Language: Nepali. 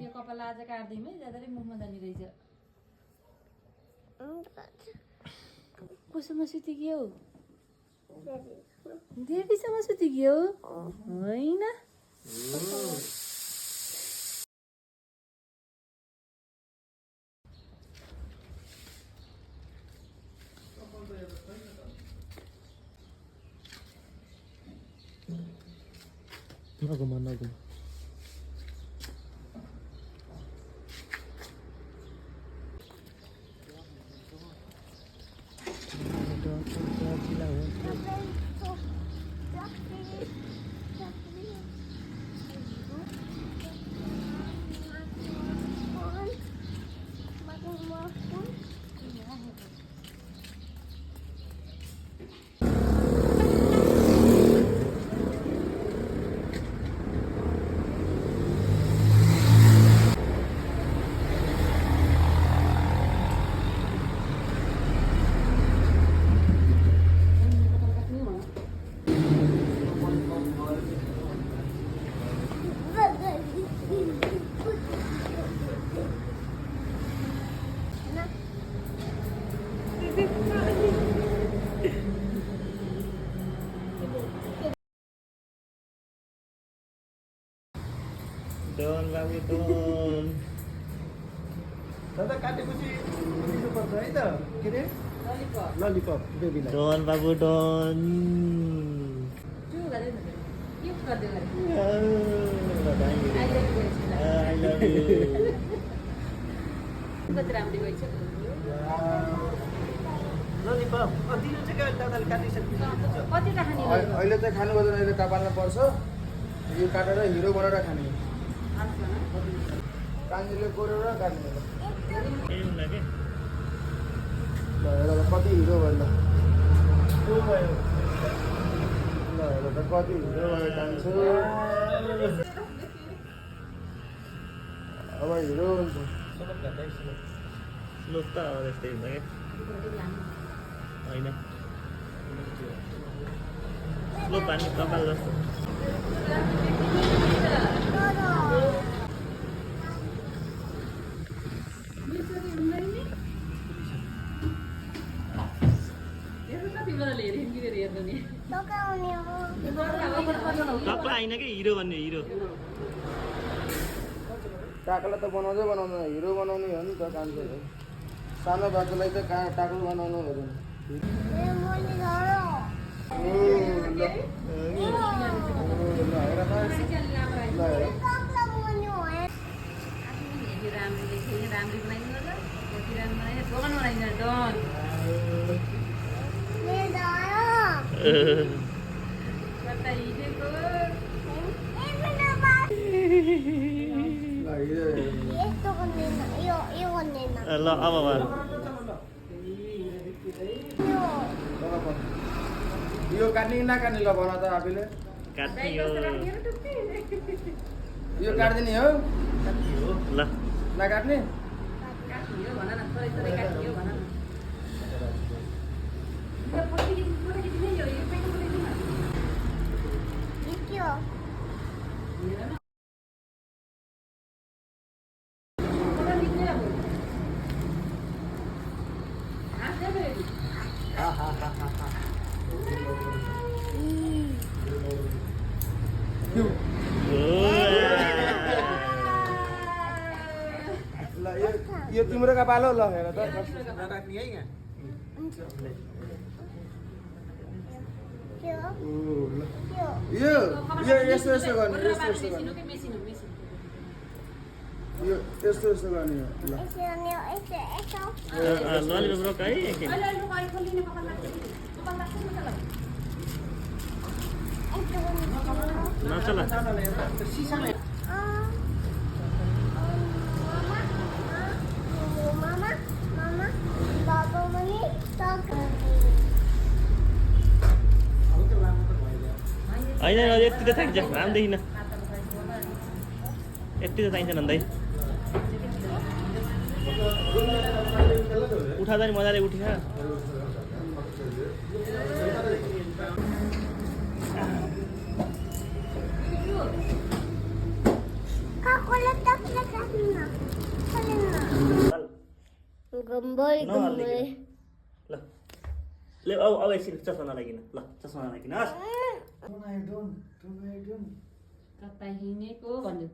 यो कपाल आज काट्दैमै ज्यादै मुखमा जाने रहेछ कोसँग सुतिक्यौ देवीसँग सुतिक्यौ होइन नगुमा Don babi don. दादा काटेपछि दिनुपर्छ है त के रे ललिपप बेबीलाई Don babu don. I love you. Lollipop दिनु चाहिँ के दादाले काटिसक्नुहुन्छ कतिवटा खाने अहिले चाहिँ खानु पर्दैन अहिले कपालमा पर्छ यो काटेर हिरो बनाएर खाने कान्छीले कोरेर काट्ने Em là cái. ल हेर कति हिरो भयो ल ल हेर त कति हिरो भयो कान्छो अब हिरो हुन्छ Lúc tao để tìm cái. होइन. Lúc bán có bao giờ? Các lại nó cái hero भन्ने hero. टाकला त बनाउँदै बनाउँदैन हिरो बनाउने हो नि त कान्छोले सानो बाछोलाई त टाकल बनाउनु हुँदैन Lo apa bang? यो काट्ने नकाट्ने ल भन त आफैले Katiu. यो काट्दिने हो ल नकाट्ने ल यो तिम्रो कपाल हो ल हेर त नकाट्ने है यहाँ यो यस्तो यस्तो गर्ने यस्तो यस्तो गर्ने यो यस्तो यस्तो गर्ने हो ल Lollipop rock है एकछिन नचला होइन यति त चाहिन्छ राम्रैदेखि न यति त चाहिन्छ नन्दै उठाउँदा नि मजाले उठिन्छ नहल्लिकन ल ले अब एकछिन चस्मा नलागिन ल चस्मा नलागिन हस् कता हिँडेको भन्नु